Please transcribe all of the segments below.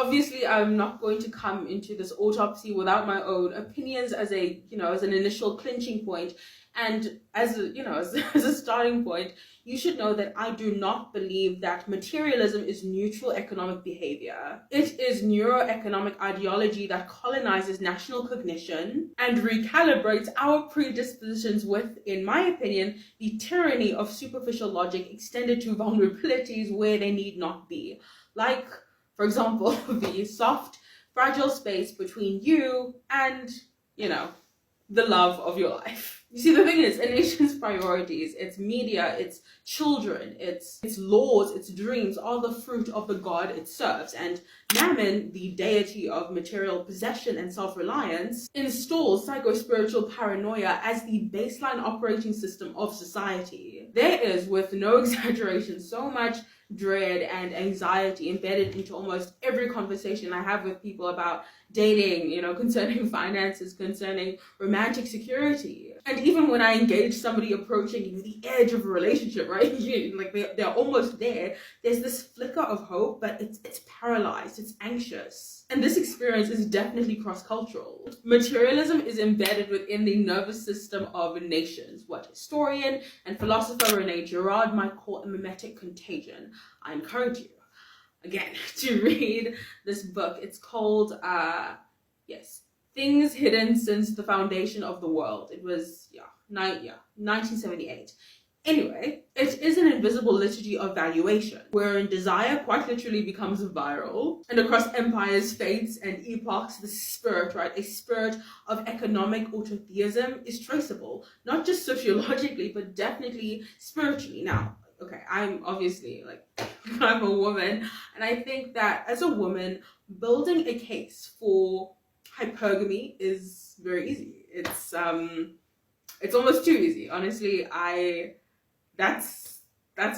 obviously I'm not going to come into this autopsy without my own opinions as a, as an initial clinching point. And as a, as a starting point, you should know that I do not believe that materialism is neutral economic behavior. It is neuroeconomic ideology that colonizes national cognition and recalibrates our predispositions with, in my opinion, the tyranny of superficial logic extended to vulnerabilities where they need not be. Like, for example, the soft, fragile space between you and, the love of your life. You see, the thing is, a nation's priorities, its media, its children, its laws, its dreams, are the fruit of the God it serves. And Mammon, the deity of material possession and self-reliance, installs psycho-spiritual paranoia as the baseline operating system of society. There is, with no exaggeration, so much dread and anxiety embedded into almost every conversation I have with people about dating, concerning finances, concerning romantic security. And even when I engage somebody approaching the edge of a relationship, right? They're almost there. There's this flicker of hope, but it's paralyzed, it's anxious. And this experience is definitely cross-cultural. Materialism is embedded within the nervous system of nations, what historian and philosopher Rene Girard might call a mimetic contagion. I encourage you, again, to read this book. It's called, Things Hidden Since the Foundation of the World. It was, 1978. Anyway, it is an invisible liturgy of valuation, wherein desire quite literally becomes viral, and across empires, faiths, and epochs, the spirit, right, a spirit of economic autotheism is traceable, not just sociologically, but definitely spiritually. Now, okay, I'm obviously, I'm a woman, and I think that as a woman, building a case for hypergamy is very easy. It's almost too easy. Honestly, that's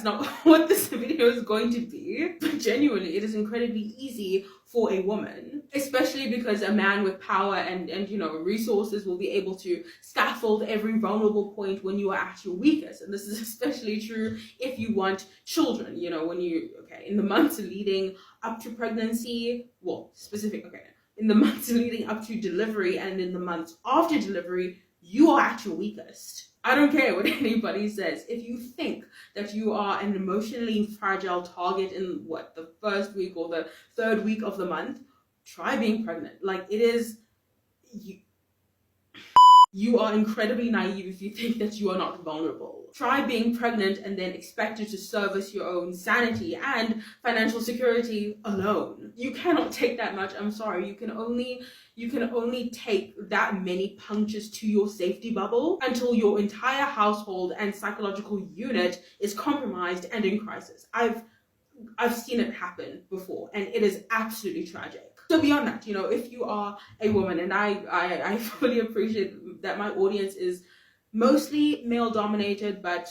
not what this video is going to be. But genuinely, it is incredibly easy for a woman, especially because a man with power and resources will be able to scaffold every vulnerable point when you are at your weakest. And this is especially true if you want children, in the months leading up to pregnancy, in the months leading up to delivery and in the months after delivery, you are at your weakest. I don't care what anybody says. If you think that you are an emotionally fragile target in the first week or the third week of the month, try being pregnant. You are incredibly naive if you think that you are not vulnerable. Try being pregnant and then expect you to service your own sanity and financial security alone. You cannot take that much. I'm sorry. You can only take that many punches to your safety bubble until your entire household and psychological unit is compromised and in crisis. I've seen it happen before, and it is absolutely tragic. So beyond that, if you are a woman, and I fully appreciate that my audience is mostly male dominated, but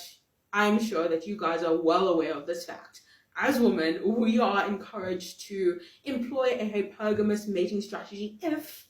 I'm sure that you guys are well aware of this fact. As women, we are encouraged to employ a hypergamous mating strategy if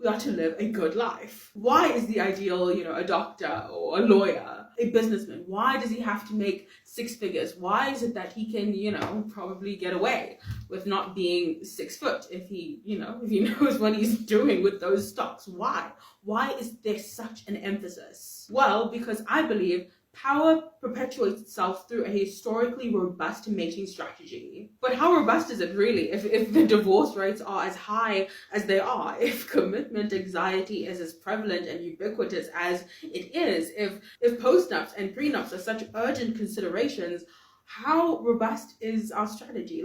we are to live a good life. Why is the ideal, a doctor or a lawyer, a businessman? Why does he have to make 6 figures? Why is it that he can, probably get away with not being 6 foot if he knows what he's doing with those stocks? Why? Why is there such an emphasis? Well, because I believe power perpetuates itself through a historically robust mating strategy. But how robust is it really if the divorce rates are as high as they are, if commitment anxiety is as prevalent and ubiquitous as it is, if postnups and prenups are such urgent considerations? How robust is our strategy?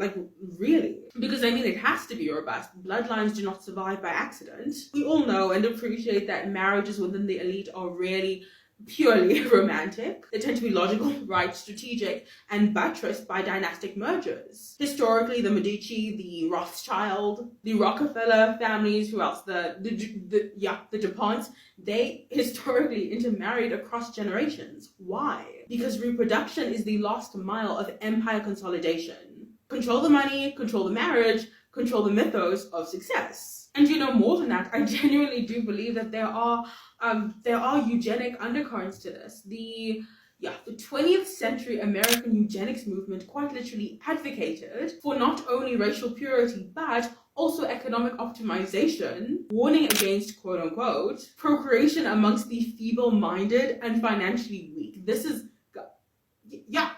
Really? Because it has to be robust. Bloodlines do not survive by accident. We all know and appreciate that marriages within the elite are really purely romantic. They tend to be logical, right, strategic, and buttressed by dynastic mergers. Historically, the Medici, the Rothschild, the Rockefeller families, who else? The DuPonts, they historically intermarried across generations. Why? Because reproduction is the last mile of empire consolidation. Control the money, control the marriage, control the mythos of success. And more than that, I genuinely do believe that there are eugenic undercurrents to this. The the 20th century American eugenics movement quite literally advocated for not only racial purity, but also economic optimization, warning against quote-unquote procreation amongst the feeble-minded and financially weak. This is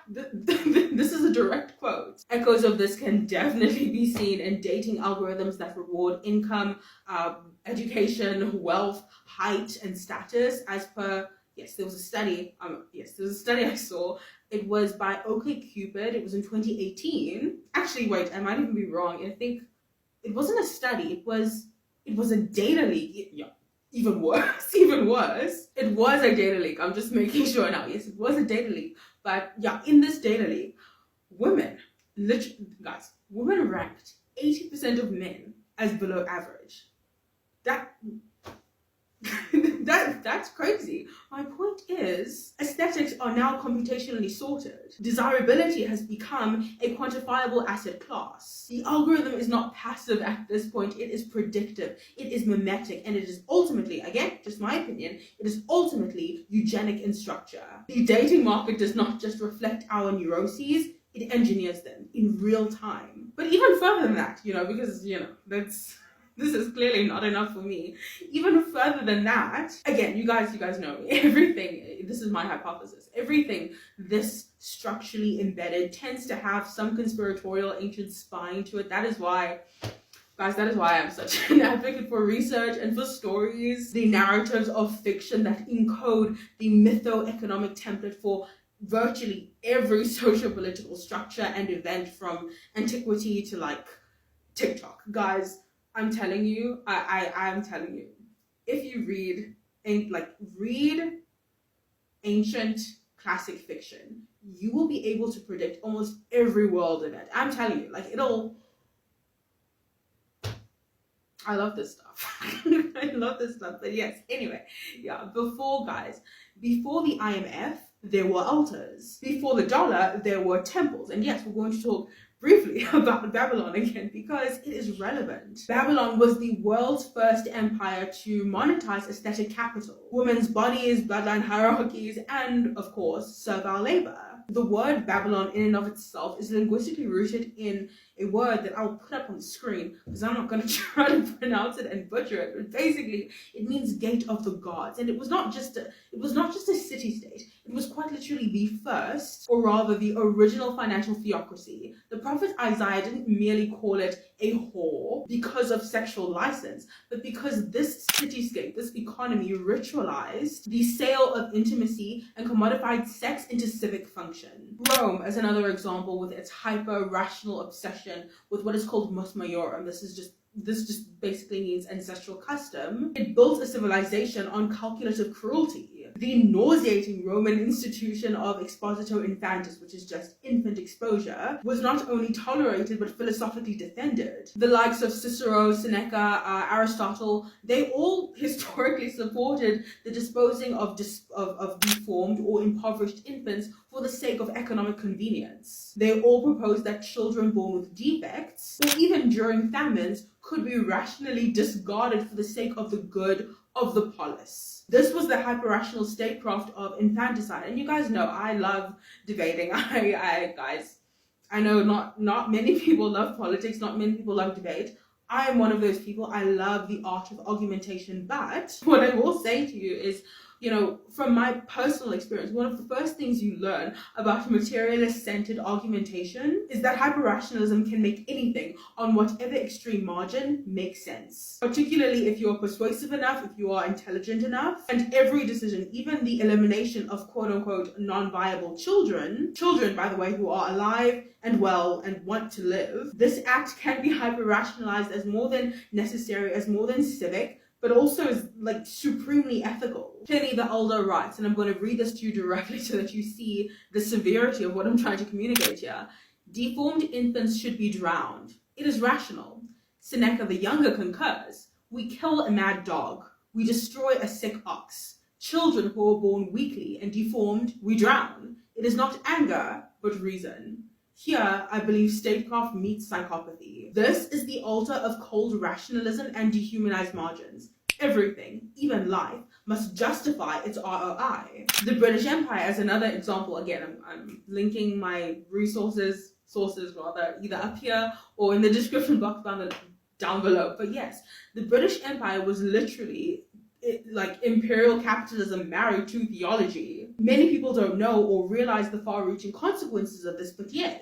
this is a direct quote. Echoes of this can definitely be seen in dating algorithms that reward income, education, wealth, height, and status. As per, there was a study. I saw. It was by OkCupid. It was in 2018. Actually, wait, I might even be wrong. I think it wasn't a study. It was a data leak. Even worse. It was a data leak. I'm just making sure now. Yes, it was a data leak. But in this data leak, women ranked 80% of men as below average. That's crazy. My point is, aesthetics are now computationally sorted. Desirability has become a quantifiable asset class. The algorithm is not passive at this point, it is predictive, it is mimetic, and it is ultimately, again, just my opinion, it is ultimately eugenic in structure. The dating market does not just reflect our neuroses, it engineers them in real time. But even further than that, because, this is clearly not enough for me. Even further than that, again, you guys know me. Everything, this is my hypothesis, everything this structurally embedded tends to have some conspiratorial ancient spine to it. That is why I'm such an advocate for research and for stories, the narratives of fiction that encode the mytho-economic template for virtually every socio-political structure and event from antiquity to TikTok. Guys, I'm telling you, I'm telling you, if you read ancient classic fiction, you will be able to predict almost every world event. I'm telling you, I love this stuff. I love this stuff. But yes, anyway, before the IMF, there were altars. Before the dollar, there were temples. And yes, we're going to talk briefly about Babylon again because it is relevant. Babylon was the world's first empire to monetize aesthetic capital, women's bodies, bloodline hierarchies, and of course, servile labor. The word Babylon in and of itself is linguistically rooted in a word that I'll put up on the screen because I'm not going to try to pronounce it and butcher it, but basically it means gate of the gods. And it was not just a city-state. It was quite literally the first, or rather the original financial theocracy. The prophet Isaiah didn't merely call it a whore because of sexual license, but because this cityscape, this economy ritualized the sale of intimacy and commodified sex into civic function. Rome, as another example, with its hyper-rational obsession with what is called mus maiorum. This just basically means ancestral custom. It built a civilization on calculative cruelty. The nauseating Roman institution of expositio infantis, which is just infant exposure, was not only tolerated but philosophically defended. The likes of Cicero, Seneca, Aristotle, they all historically supported the disposing of deformed or impoverished infants for the sake of economic convenience. They all proposed that children born with defects, or even during famines, could be rationally discarded for the sake of the good of the polis. This was the hyper-rational statecraft of infanticide. And you guys know I love debating. Guys, I know not many people love politics, not many people love debate. I am one of those people. I love the art of argumentation. But what I will say to you is, from my personal experience, one of the first things you learn about materialist-centered argumentation is that hyper-rationalism can make anything on whatever extreme margin make sense. Particularly if you're persuasive enough, if you are intelligent enough, and every decision, even the elimination of quote-unquote non-viable children, by the way, who are alive and well and want to live, this act can be hyper-rationalized as more than necessary, as more than civic, but also is supremely ethical. Pliny the Elder writes, and I'm going to read this to you directly so that you see the severity of what I'm trying to communicate here. Deformed infants should be drowned. It is rational. Seneca the Younger concurs. We kill a mad dog. We destroy a sick ox. Children who are born weakly and deformed, we drown. It is not anger, but reason. Here, I believe statecraft meets psychopathy. This is the altar of cold rationalism and dehumanized margins. Everything, even life, must justify its ROI. The British Empire as another example. Again, I'm linking my sources rather, either up here or in the description box down below. But yes, the British Empire was literally like imperial capitalism married to theology. Many people don't know or realize the far-reaching consequences of this, but yes,